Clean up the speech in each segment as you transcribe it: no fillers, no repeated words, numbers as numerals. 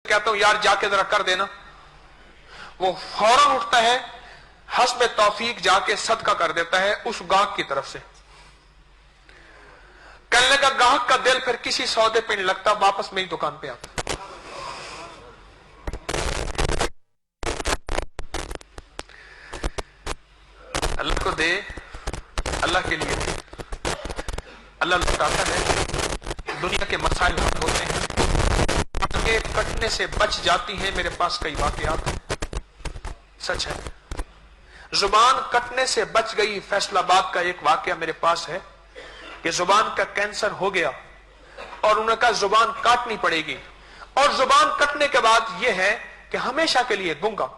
कहता हूं यार जाके जरा कर देना, वो फौरन उठता है, हस्ब तौफीक जाके सदका कर देता है उस गाहक की तरफ से। कहने लगा गाहक का दिल फिर किसी सौदे पे नहीं लगता, वापस मेरी दुकान पे आता। अल्लाह को दे, अल्लाह के लिए दे। अल्लाह लुटाता है। दुनिया के मसाइल होते हैं, के कटने से बच जाती हैं। मेरे पास कई वाकयात हैं, सच है। जुबान कटने से बच गई। फैसलाबाद का एक वाकया मेरे पास है कि जुबान का कैंसर हो गया और उन्होंने कहा जुबान काटनी पड़ेगी, और जुबान कटने के बाद यह है कि हमेशा के लिए गूंगा।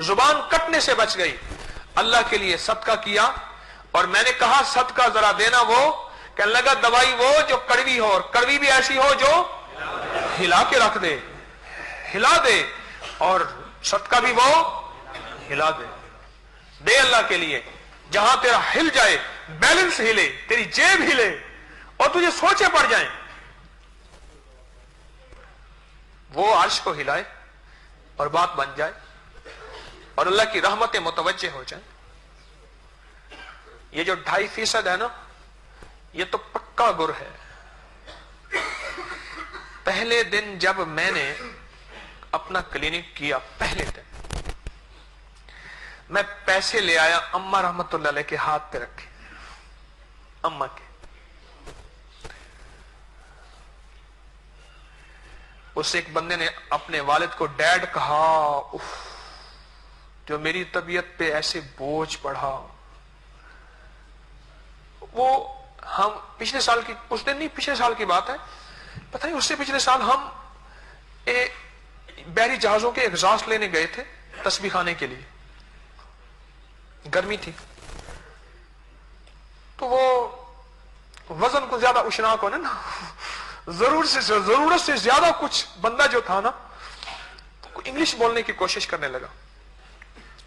जुबान कटने से बच गई, अल्लाह के लिए सदका किया, और मैंने कहा सदका जरा देना। वो कहने लगा दवाई वो जो कड़वी हो, और कड़वी भी ऐसी हो जो हिला के रख दे, हिला दे, और सदका भी वो हिला दे। दे अल्लाह के लिए, जहां तेरा हिल जाए, बैलेंस हिले, तेरी जेब हिले और तुझे सोचे पड़ जाए, वो अर्श को हिलाए और बात बन जाए और अल्लाह की रहमतें मुतवज्जे हो जाए। ये जो 2.5% है ना, ये तो पक्का गुर है। पहले दिन जब मैंने अपना क्लिनिक किया, पहले दिन मैं पैसे ले आया, अम्मा रहमतुल्लाह अलैह के हाथ पे रखे, अम्मा के। उस एक बंदे ने अपने वालिद को डैड कहा, उफ, जो मेरी तबीयत पे ऐसे बोझ पड़ा। वो हम पिछले साल की, उस दिन नहीं, पिछले साल की बात है, पता नहीं उससे पिछले साल हम बहरी जहाजों के एग्जॉस्ट लेने गए थे तस्बीह खाने के लिए। गर्मी थी तो वो वजन को ज्यादा उशनाक होने ना, जरूरत से ज्यादा कुछ बंदा जो था ना, तो इंग्लिश बोलने की कोशिश करने लगा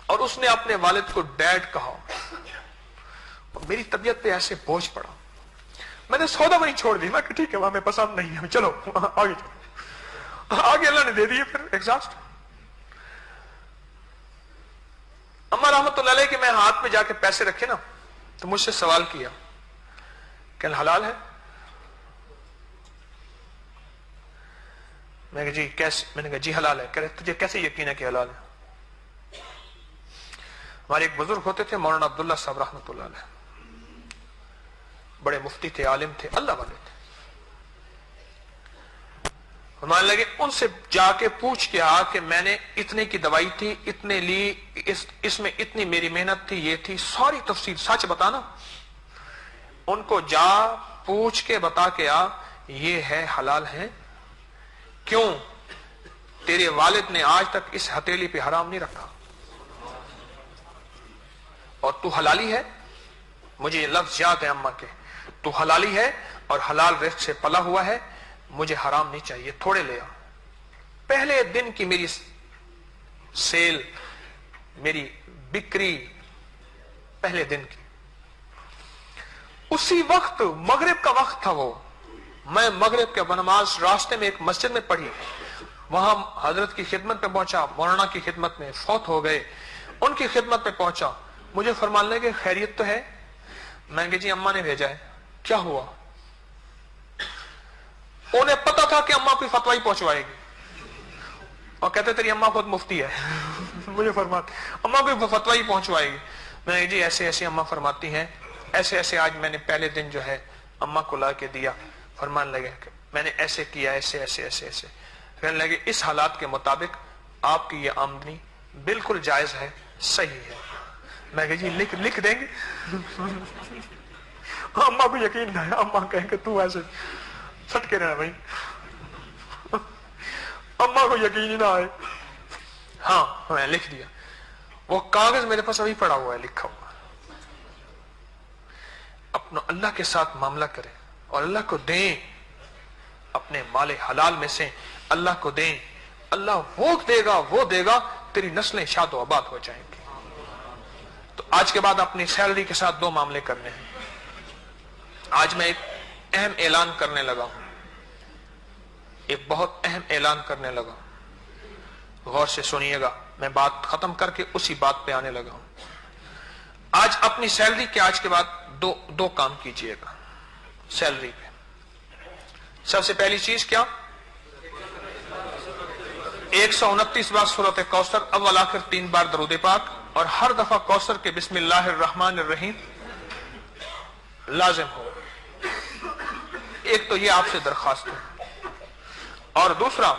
और उसने अपने वालिद को डैड कहा। और मेरी तबीयत पे ऐसे बोझ पड़ा, मैंने सौदा वहीं छोड़ दी। मैं ठीक है, वहां में पसंद नहीं है, चलो आगे चलो। आगे अल्लाह ने दे दिए फिर एग्जॉस्ट। अम्मा रहमतुल्लाह अलैह के मैं हाथ में जाके पैसे रखे ना, तो मुझसे सवाल किया क्या हलाल है? मैं कहा जी कैसे? मैंने कहा जी हलाल है। कह रहे तुझे कैसे यकीन है कि हलाल है? हमारे एक बुजुर्ग होते थे मौलाना अब्दुल्ला साहब रहमतुल्लाह अलैह, बड़े मुफ्ती थे, आलिम थे, अल्लाह वाले थे। हमारे लगे उनसे जाके पूछ के आ कि मैंने इतने की दवाई थी, इतने ली, इसमें इतनी मेरी मेहनत थी, ये थी, सारी तफसील सच बताना। उनको जा पूछ के बता के आ, ये है हलाल है। क्यों? तेरे वालिद ने आज तक इस हथेली पे हराम नहीं रखा और तू हलाली है। मुझे ये लफ्ज याद है अम्मा के, तू हलाली है और हलाल रिज़्क़ से पला हुआ है, मुझे हराम नहीं चाहिए, थोड़े ले आ। पहले दिन की मेरी सेल, मेरी बिक्री पहले दिन की, उसी वक्त मगरिब का वक्त था। वो मैं मगरिब के नमाज रास्ते में एक मस्जिद में पढ़ी, वहां हजरत की खिदमत में पहुंचा, मौलाना की खिदमत में, फौत हो गए, उनकी खिदमत में पहुंचा। मुझे फरमान लगे खैरियत तो है? मैंने कहा जी अम्मा ने भेजा है। क्या हुआ? उन्हें पता था कि अम्मा कोई फतवा ही पहुंचवाएगी और कहते तेरी अम्मा खुद मुफ्ती है। मुझे फरमाते अम्मा कोई फतवा ही पहुंचवाएगी। मैंने जी ऐसे ऐसे अम्मा फरमाती हैं, ऐसे ऐसे आज मैंने पहले दिन जो है अम्मा को ला के दिया। फरमान लगे मैंने ऐसे किया, ऐसे ऐसे ऐसे ऐसे। कहने लगे इस हालात के मुताबिक आपकी ये आमदनी बिल्कुल जायज है, सही है। मैं कहा जी लिख देंगे? अम्मा को यकीन नहीं है, अम्मा कहेंगे तू ऐसे सटके रहना भाई, अम्मा को यकीन ही ना आए। हाँ मैं लिख दिया, वो कागज मेरे पास अभी पड़ा हुआ है, लिखा हुआ। अपना अल्लाह के साथ मामला करें और अल्लाह को दें, अपने माले हलाल में से अल्लाह को दें। अल्लाह वो देगा, तेरी नस्लें शादो आबाद हो जाएंगी। तो आज के बाद अपनी सैलरी के साथ 2 मामले करने हैं। आज मैं एक अहम ऐलान करने लगा हूं। ایک بہت اہم اعلان کرنے لگا ہوں، غور سے سنیے گا، میں بات ختم کر کے اسی بات پہ آنے لگا ہوں۔ آج اپنی سیلری کے آج کے بعد دو کام کیجئے گا سیلری پہ۔ سب سے پہلی چیز کیا؟ 129 بار سورۃ کوثر، اول آخر 3 بار درود پاک، اور ہر دفعہ کوثر کے بسم اللہ الرحمن الرحیم لازم ہو۔ ایک تو یہ آپ سے درخواست ہے، اور دوسرا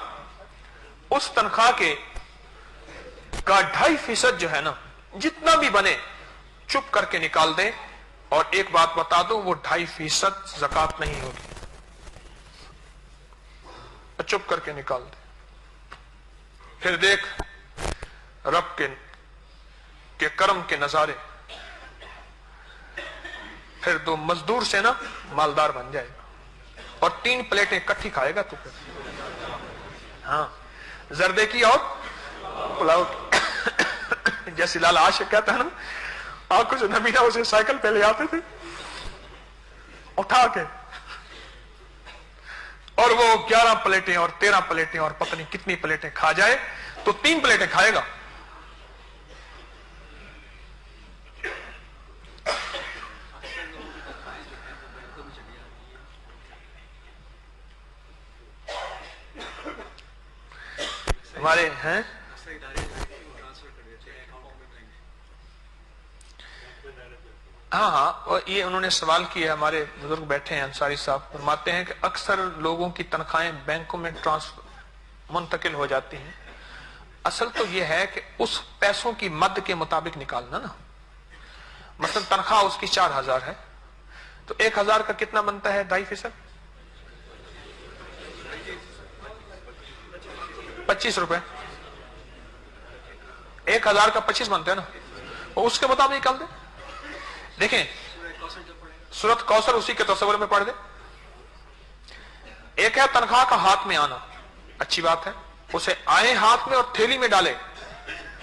اس تنخواہ کے کا 2.5% جو ہے نا، جتنا بھی بنے چپ کر کے نکال دے، اور ایک بات بتا دو، وہ 2.5% زکوٰۃ نہیں ہوگی، چپ کر کے نکال دے۔ پھر دیکھ رب کے کرم کے نظارے، پھر دو مزدور سے نا مالدار بن جائے گا، اور 3 پلیٹیں اکٹھی کھائے گا تو پھر ہاں زردے کی اور پلاؤ کی۔ جیسے لال عاشق کہتا ہے نا، آنکھوں سے نبی نہ اسے سائیکل پہ لے آتے تھے اٹھا کے، اور وہ 11 پلیٹیں اور 13 پلیٹیں اور پتہ نہیں کتنی پلیٹیں کھا جائے تو 3 پلیٹیں کھائے گا۔ ہمارے ہیں ہاں اور یہ انہوں نے سوال کیا، ہمارے بزرگ بیٹھے ہیں انصاری صاحب، فرماتے ہیں کہ اکثر لوگوں کی تنخواہیں بینکوں میں منتقل ہو جاتی ہیں۔ اصل تو یہ ہے کہ اس پیسوں کی مد کے مطابق نکالنا نا، مثلا تنخواہ اس کی 4000 ہے تو 1000 کا کتنا بنتا ہے؟ 2.5%، 25 روپے۔ 1000 کا 25 بنتا ہے نا، اور اس کے مطابق نکال دے۔ دیکھیں سورۃ کوثر اسی کے تصور میں پڑھ دے۔ ایک ہے تنخواہ کا ہاتھ میں آنا، اچھی بات ہے، اسے آئے ہاتھ میں اور تھیلی میں ڈالے،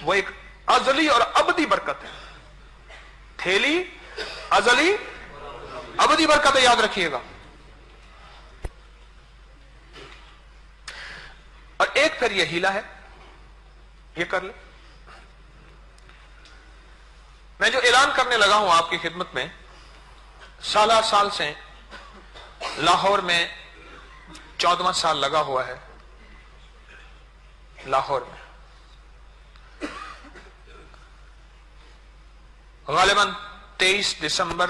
وہ ایک ازلی اور ابدی برکت ہے۔ تھیلی ازلی ابدی برکت ہے، یاد رکھیے گا۔ اور ایک پھر یہ ہیلا ہے، یہ کر لے۔ میں جو اعلان کرنے لگا ہوں آپ کی خدمت میں، سالہ سال سے لاہور میں 14واں سال لگا ہوا ہے، لاہور میں غالباً 23 دسمبر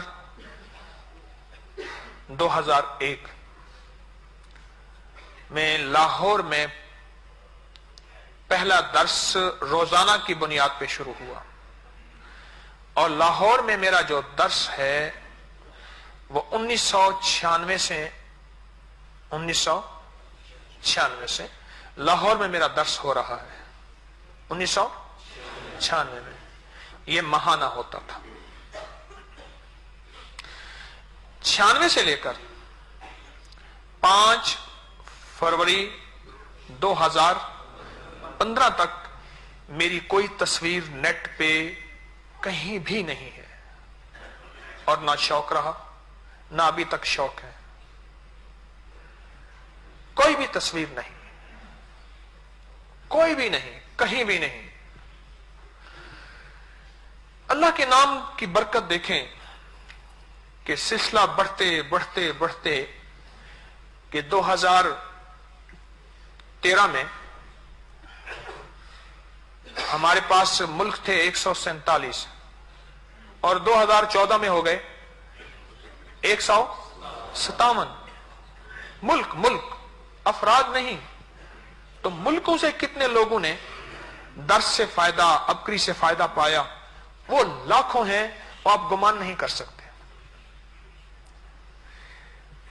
2001 میں لاہور میں پہلا درس روزانہ کی بنیاد پہ شروع ہوا، اور لاہور میں میرا جو درس ہے وہ 1996 سے لاہور میں میرا درس ہو رہا ہے۔ 1996 میں یہ ماہانہ ہوتا تھا۔ 96 سے لے کر 5 فروری 2015 تک میری کوئی تصویر نیٹ پہ کہیں بھی نہیں ہے، اور نہ شوق رہا، نہ ابھی تک شوق ہے۔ کوئی بھی تصویر نہیں، کوئی بھی نہیں، کہیں بھی نہیں۔ اللہ کے نام کی برکت دیکھیں کہ سلسلہ بڑھتے بڑھتے بڑھتے کہ 2013 میں ہمارے پاس ملک تھے 147، اور 2014 میں ہو گئے 157۔ ملک افراد نہیں، تو ملکوں سے کتنے لوگوں نے درس سے فائدہ، ابکری سے فائدہ پایا، وہ لاکھوں ہیں، اور آپ گمان نہیں کر سکتے۔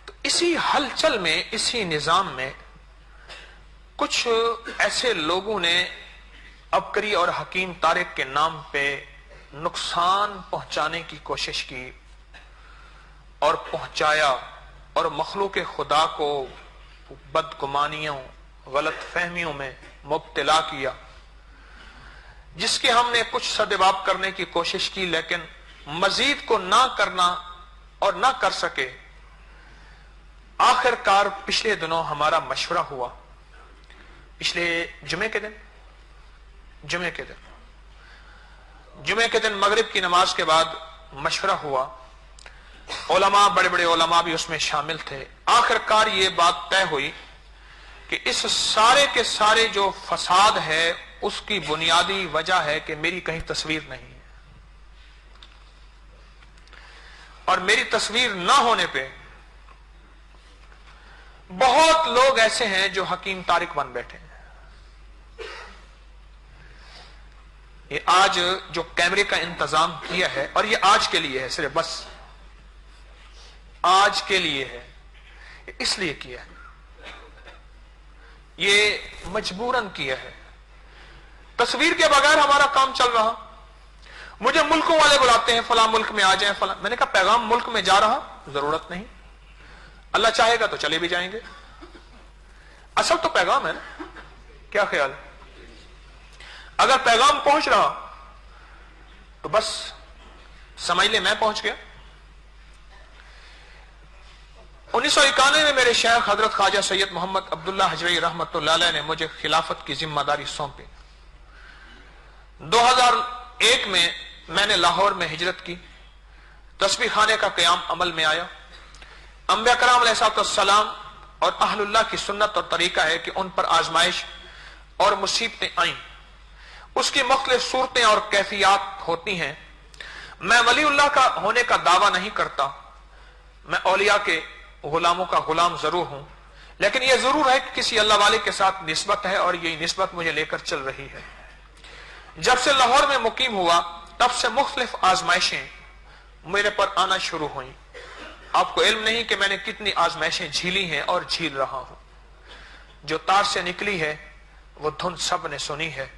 تو اسی ہلچل میں، اسی نظام میں کچھ ایسے لوگوں نے ابکری اور حکیم طارق کے نام پہ نقصان پہنچانے کی کوشش کی، اور پہنچایا، اور مخلوق خدا کو بدگمانیوں، غلط فہمیوں میں مبتلا کیا، جس کے ہم نے کچھ سدباب کرنے کی کوشش کی، لیکن مزید کو نہ کرنا اور نہ کر سکے۔ آخر کار پچھلے دنوں ہمارا مشورہ ہوا इसलिए जुमे के दिन मगरिब की नमाज के बाद मशवरा हुआ, उलमा, बड़े बड़े उलमा भी उसमें शामिल थे। आखिरकार ये बात तय हुई कि इस सारे के सारे जो फसाद है उसकी बुनियादी वजह है कि मेरी कहीं तस्वीर नहीं है, और मेरी तस्वीर ना होने पे बहुत लोग ऐसे हैं जो हकीम तारिक बन बैठे हैं। ये आज जो कैमरे का इंतजाम किया है, और ये आज के लिए है, सिर्फ बस आज के लिए है, इसलिए किया है, ये मजबूरन किया है। तस्वीर के बगैर हमारा काम चल रहा। मुझे मुल्कों वाले बुलाते हैं, फला मुल्क में आ जाएं, फला। मैंने कहा पैगाम मुल्क में जा रहा, जरूरत नहीं, अल्लाह चाहेगा तो चले भी जाएंगे। असल तो पैगाम है ना, क्या ख्याल है? अगर पैगाम पहुंच रहा तो बस समझ ले मैं पहुंच गया। 1991 में मेरे शेख हजरत ख्वाजा सैयद मोहम्मद अब्दुल्ला हजवी रहमतुल्लाह अलैह ने मुझे खिलाफत की जिम्मेदारी सौंपी। 2001 में मैंने लाहौर में हिजरत की, तस्बीह खाने का क़याम अमल में आया। अंबिया कराम अलैहिस्सलाम और अहलुल्लाह की सुन्नत और तरीका है कि उन पर आजमाइश और मुसीबतें आईं, उसकी मुख्तलिफ सूरतें और कैफियत होती हैं। मैं वलीउल्लाह का होने का दावा नहीं करता, मैं औलिया के गुलामों का गुलाम जरूर हूं, लेकिन यह जरूर है कि किसी अल्लाह वाले के साथ निस्बत है, और यही निस्बत मुझे लेकर चल रही है। जब से लाहौर में मुकीम हुआ तब से मुख्तलिफ आजमाइशें मेरे पर आना शुरू हुई। आपको इल्म नहीं कि मैंने कितनी आजमाइशें झीली हैं और झील रहा हूं। जो तार से निकली है वो धुन सब ने सुनी है,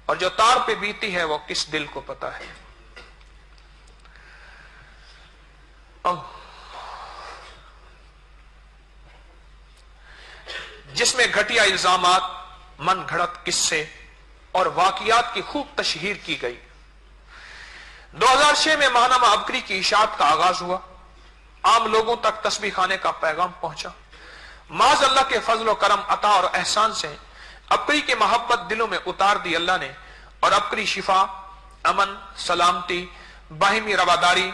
और जो तार पे बीती है वो किस दिल को पता है। जिसमें घटिया इल्जामात, मन घड़त किस्से और वाकियात की खूब तशहीर की गई। 2006 में माहनामा अबकरी की इशाअत का आगाज हुआ। आम लोगों तक तस्बीह खाने का पैगाम पहुंचा। माज अल्लाह के फजल व करम, अता और एहसान से अबकरी की मोहब्बत दिलों में उतार दी अल्लाह ने, और अबकरी शिफा, अमन, सलामती, बाहिमी रवादारी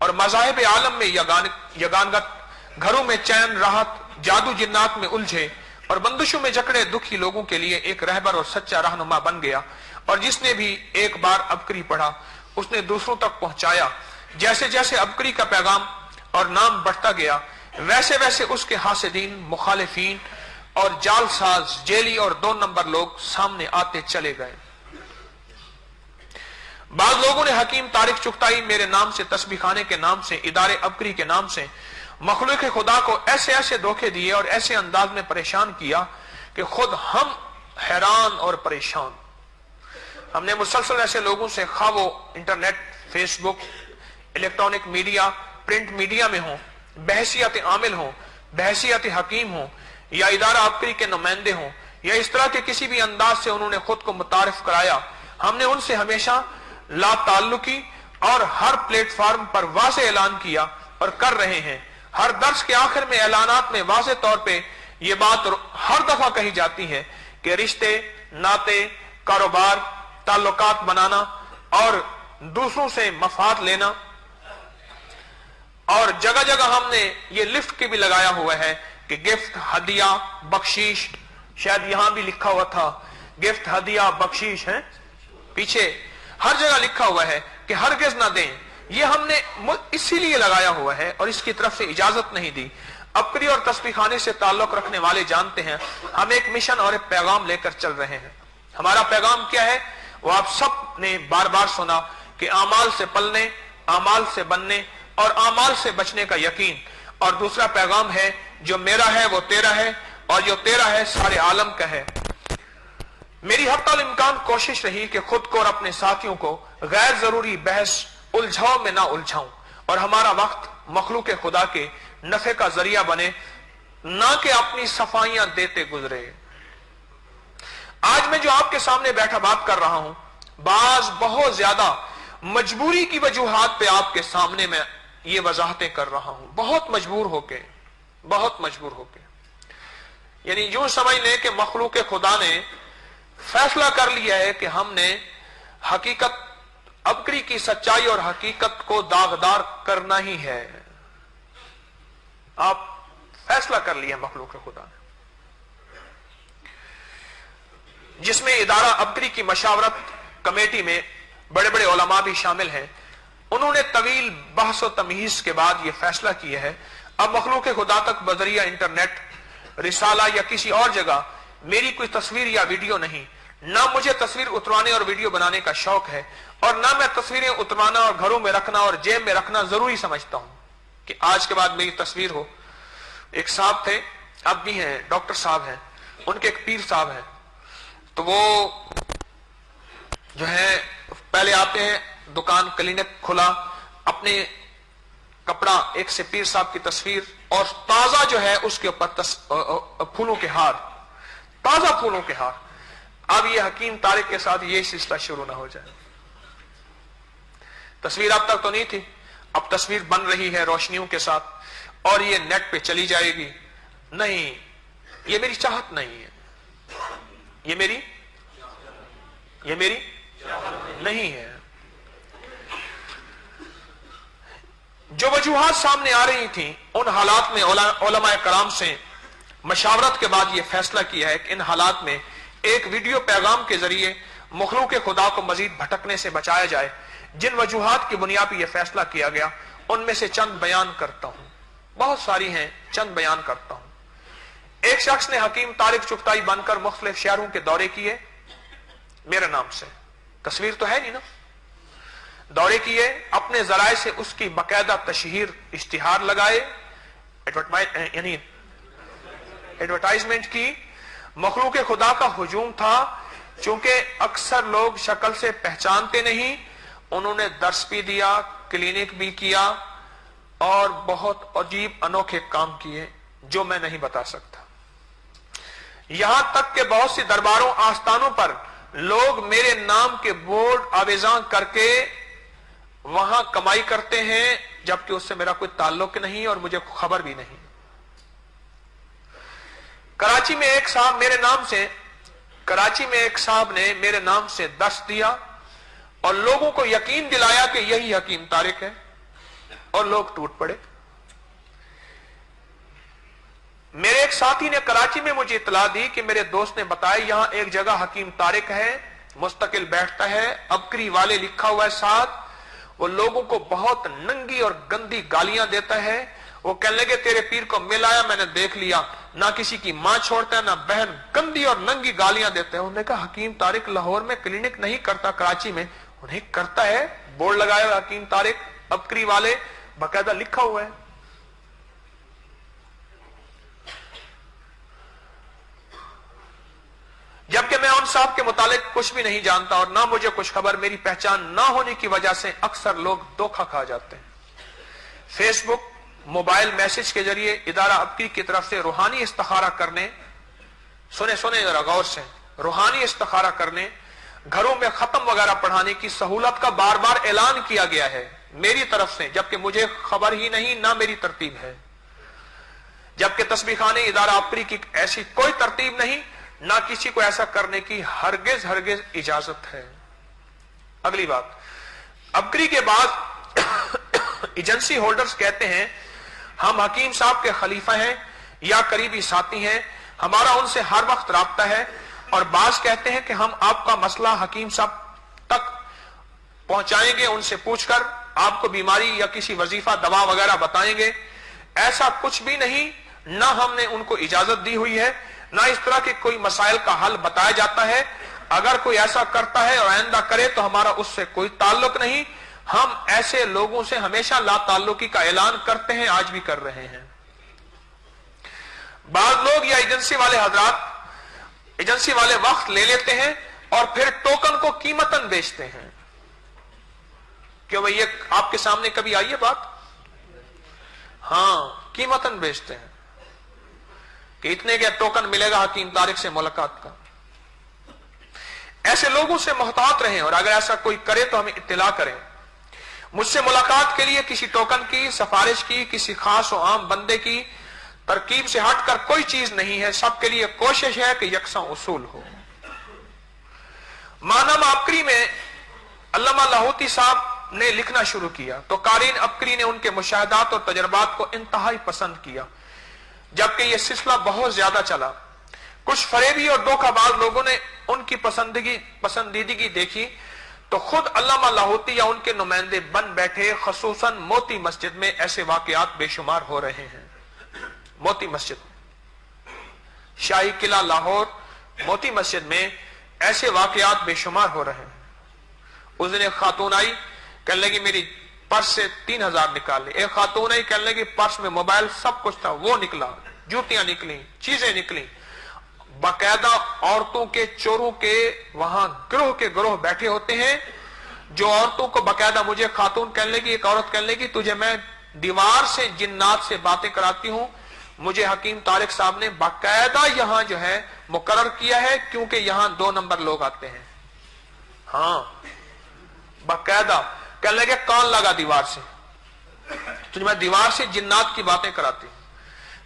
और मज़ाहिब आलम में यगानगत, घरों में चैन, राहत, जादू जिन्नात में उलझे और बंदिशों में जकड़े दुखी लोगों के लिए एक रहबर और सच्चा रहनुमा बन गया। और जिसने भी एक बार अबकरी पढ़ा उसने दूसरों तक पहुंचाया। जैसे जैसे अबकरी का पैगाम और नाम बढ़ता गया, वैसे वैसे उसके हासिदीन, मुखालिफीन और जालसाज, जेली और 2 नंबर लोग सामने आते चले गए। बाद लोगों ने हकीम तारिक चुगताई मेरे नाम से, तस्बीह खाने के नाम से, इदारे अबकरी के नाम से मखलूक खुदा को ऐसे ऐसे धोखे दिए और ऐसे अंदाज में परेशान किया कि खुद हम हैरान और परेशान। हमने मुसलसल ऐसे लोगों से, खा वो internet, Facebook, electronic media, print media में हो, बहसियत आमिल हो, बहसियत हकीम हो, या इदारा अबकरी के नुमाइंदे हो, या इस तरह के किसी भी अंदाज से उन्होंने खुद को मुतारिफ कराया, हमने उनसे हमेशा ला ताल्लुकी और हर प्लेटफॉर्म पर वाज़े ऐलान किया और कर रहे हैं। हर दर्स के आखिर में ऐलानात में वाज़े तौर पे ये बात हर दफा कही जाती है कि रिश्ते, नाते, कारोबार, ताल्लुकात बनाना और दूसरों से मफाद लेना, और जगह जगह हमने ये लिफ्ट के भी लगाया हुआ है कि गिफ्ट, हदिया, बख्शीश, शायद यहां भी लिखा हुआ था गिफ्ट, हदिया, बख्शीश है, पीछे हर जगह लिखा हुआ है कि हरगिज ना दें। ये हमने इसीलिए लगाया हुआ है और इसकी तरफ से इजाजत नहीं दी। अबकरी और तस्बीह खाने से ताल्लुक रखने वाले जानते हैं हम एक मिशन और एक पैगाम लेकर चल रहे हैं। हमारा पैगाम क्या है वो आप सब ने बार बार सुना कि आमाल से पलने, आमाल से बनने और आमाल से बचने का यकीन। और दूसरा पैगाम है जो मेरा है वो तेरा है, और जो तेरा है सारे आलम का है। मेरी हत्तल इम्कान कोशिश रही कि खुद को और अपने साथियों को गैर जरूरी बहस, उलझाव में ना उलझाऊं, और हमारा वक्त मखलूक खुदा के नफे का जरिया बने, ना कि अपनी सफाइयां देते गुजरे। आज मैं जो आपके सामने बैठा बात कर रहा हूं, बाज बहुत ज्यादा मजबूरी की वजूहात पे आपके सामने मैं ये वजाहतें कर रहा हूं, बहुत मजबूर होके। यानी यूं समझ लें कि मखलूक खुदा ने फैसला कर लिया है कि हमने हकीकत, अबकरी की सच्चाई और हकीकत को दागदार करना ही है। आप फैसला कर लिया मखलूक खुदा ने, जिसमें इदारा अबकरी की मशावरत कमेटी में बड़े बड़े उलमा भी शामिल हैं। उन्होंने तवील बहस और तमहीज के बाद यह फैसला किया है अब मखलूक खुदा तक बजरिया इंटरनेट, रिसाला या किसी और जगह मेरी कोई तस्वीर या वीडियो नहीं। ना मुझे तस्वीर उतरवाने और वीडियो बनाने का शौक है और ना मैं तस्वीरें उतरवाना और घरों में रखना और जेब में रखना जरूरी समझता हूं कि आज के बाद मेरी तस्वीर हो। एक साहब थे, अब भी हैं, डॉक्टर साहब हैं, उनके एक पीर साहब हैं, तो वो जो है पहले आते हैं, दुकान क्लिनिक खुला, अपने कपड़ा एक से पीर साहब की तस्वीर और ताजा जो है उसके ऊपर फूलों के हार, ताजा फूलों के हार। अब ये हकीम तारिक के साथ ये सिलसिला शुरू ना हो जाए। तस्वीर अब तक तो नहीं थी, अब तस्वीर बन रही है रोशनियों के साथ और ये नेट पे चली जाएगी। नहीं, ये मेरी चाहत नहीं है, ये मेरी नहीं है। जो वजूहात सामने आ रही थी, उन हालात में उलमाए कराम से मशावरत के बाद यह फैसला किया है कि इन हालात में एक वीडियो पैगाम के जरिए मखलूक खुदा को मजीद भटकने से बचाया जाए। जिन वजूहात की बुनियाद पर यह फैसला किया गया उनमें से चंद बयान करता हूं, बहुत सारी हैं, चंद बयान करता हूं। एक शख्स ने हकीम तारिक चुगताई बनकर मुख्तलिफ शहरों के दौरे किए मेरे नाम से, तस्वीर तो है नहीं ना, दौरे किए, अपने जराए से उसकी बाकायदा तशहीर, इश्तिहार लगाए, यानी एडवर्टाइजमेंट की। मखलूक खुदा का हुजूम था, चूंकि अक्सर लोग शक्ल से पहचानते नहीं, उन्होंने दर्स भी दिया, क्लिनिक भी किया और बहुत अजीब अनोखे काम किए जो मैं नहीं बता सकता। यहां तक कि बहुत सी दरबारों, आस्थानों पर लोग मेरे नाम के बोर्ड आवेजां करके वहां कमाई करते हैं, जबकि उससे मेरा कोई ताल्लुक नहीं और मुझे खबर भी नहीं। कराची में एक साहब ने मेरे नाम से दर्स दिया और लोगों को यकीन दिलाया कि यही हकीम तारिक है और लोग टूट पड़े। मेरे एक साथी ने कराची में मुझे इतला दी कि मेरे दोस्त ने बताया यहां एक जगह हकीम तारिक है, मुस्तकिल बैठता है, अबकरी वाले लिखा हुआ है साथ। वो लोगों को बहुत नंगी और गंदी गालियां देता है। वो कहने लगे तेरे पीर को मिल आया, मैंने देख लिया, ना किसी की मां छोड़ता है ना बहन, गंदी और नंगी गालियां देते हैं। उन्होंने कहा हकीम तारिक लाहौर में क्लिनिक नहीं करता, कराची में उन्हें करता है, बोर्ड लगाया हकीम तारिक अबकरी वाले, बाकायदा लिखा हुआ है। जबकि मैं उन साहब के मुतालिक कुछ भी नहीं जानता और ना मुझे कुछ खबर, मेरी पहचान ना होने की वजह से अक्सर लोग धोखा खा जाते हैं। फेसबुक, मोबाइल मैसेज के जरिए इदारा अबकरी की तरफ से रूहानी इस्तिखारा करने, सुने जरा गौर से, रूहानी इस्तिखारा करने, घरों में खत्म वगैरह पढ़ाने की सहूलत का बार बार ऐलान किया गया है मेरी तरफ से, जबकि मुझे खबर ही नहीं, ना मेरी तरतीब है। जबकि तस्बीह खाने इदारा अबकरी की ऐसी कोई तरतीब नहीं, ना किसी को ऐसा करने की हरगिज इजाजत है। अगली बात, अबकरी के बाद एजेंसी होल्डर्स कहते हैं हम हकीम साहब के खलीफा हैं या करीबी साथी हैं, हमारा उनसे हर वक्त राब्ता है और बाज कहते हैं कि हम आपका मसला हकीम साहब तक पहुंचाएंगे, उनसे पूछकर आपको बीमारी या किसी वजीफा दवा वगैरह बताएंगे। ऐसा कुछ भी नहीं, ना हमने उनको इजाजत दी हुई है, ना इस तरह के कोई मसाइल का हल बताया जाता है। अगर कोई ऐसा करता है और आइंदा करे तो हमारा उससे कोई ताल्लुक नहीं। हम ऐसे लोगों से हमेशा ला ताल्लुकी का ऐलान करते हैं, आज भी कर रहे हैं। बाद लोग या एजेंसी वाले हजरात, एजेंसी वाले वक्त ले लेते हैं और फिर टोकन को कीमतन बेचते हैं। क्यों भाई, ये आपके सामने कभी आई है बात? हाँ, कीमतन बेचते हैं कि इतने का टोकन मिलेगा हकीम तारिक से मुलाकात का। ऐसे लोगों से मोहतात रहें और अगर ऐसा कोई करे तो हमें इत्तला करें। मुझसे मुलाकात के लिए किसी टोकन की सिफारिश की, किसी खास और आम बंदे की ترکیب سے ہٹ کر کوئی چیز نہیں ہے، سب کے لیے کوشش ہے کہ یکساں اصول ہو۔ مانم عبقری میں علامہ لاہوتی صاحب نے لکھنا شروع کیا تو قارئین عبقری نے ان کے مشاہدات اور تجربات کو انتہائی پسند کیا، جبکہ یہ سلسلہ بہت زیادہ چلا۔ کچھ فریبی اور دھوکہ باز لوگوں نے ان کی پسندیدگی دیکھی تو خود علامہ لاہوتی یا ان کے نمائندے بن بیٹھے، خصوصاً موتی مسجد میں ایسے واقعات بے شمار ہو رہے ہیں۔ موتی مسجد، شاہی قلعہ لاہور، موتی مسجد میں ایسے واقعات بے شمار ہو رہے ہیں۔ اس دن ایک خاتون آئی، کہنے لگی میری پرس سے 3000 نکالے۔ ایک خاتون آئی، کہنے لگی پرس میں موبائل سب کچھ تھا، وہ نکلا، جوتیاں نکلی، چیزیں نکلی۔ باقاعدہ عورتوں کے چوروں کے وہاں گروہ کے گروہ بیٹھے ہوتے ہیں، جو عورتوں کو باقاعدہ، مجھے خاتون کہنے لگی، ایک عورت کہنے لگی تجھے میں دیوار سے جنات سے باتیں کراتی ہوں، مجھے حکیم طارق صاحب نے باقاعدہ یہاں جو ہے مقرر کیا ہے، کیونکہ یہاں 2 نمبر لوگ آتے ہیں۔ ہاں باقاعدہ کہنے لگے کان لگا دیوار سے، تجھے میں دیوار سے جنات کی باتیں کراتی ہوں۔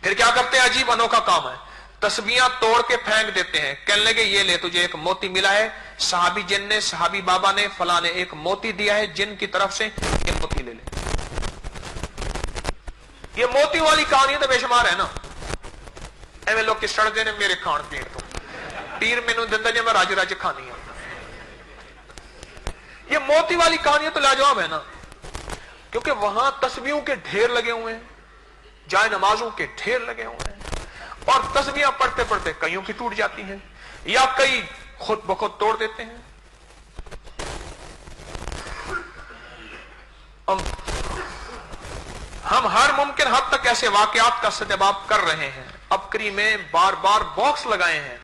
پھر کیا کرتے ہیں، عجیب انوکھا کام ہے، تسبیحاں توڑ کے پھینک دیتے ہیں، کہنے لگے یہ لے تجھے ایک موتی ملا ہے، صحابی جن نے، صحابی بابا نے، فلاں نے ایک موتی دیا ہے جن کی طرف سے، یہ موتی لے لے۔ یہ موتی والی کہانی تو بے شمار ہے نا۔ ایویں لوگ کس سڑک نے میرے کھان پیر تو پیر مینوں دندا جے میں راج راج کھانی ہوں۔ یہ موتی والی کہانی تو لاجواب ہے نا، کیونکہ وہاں تسبیحوں کے ڈھیر لگے ہوئے ہیں، جائے نمازوں کے ڈھیر لگے ہوئے ہیں، اور تسبیحاں پڑھتے پڑھتے کئیوں کی ٹوٹ جاتی ہیں یا کئی خود بخود توڑ دیتے ہیں۔ ہم ہر ممکن حد تک ایسے واقعات کا استحباب کر رہے ہیں، عبقری میں بار بار باکس لگائے ہیں۔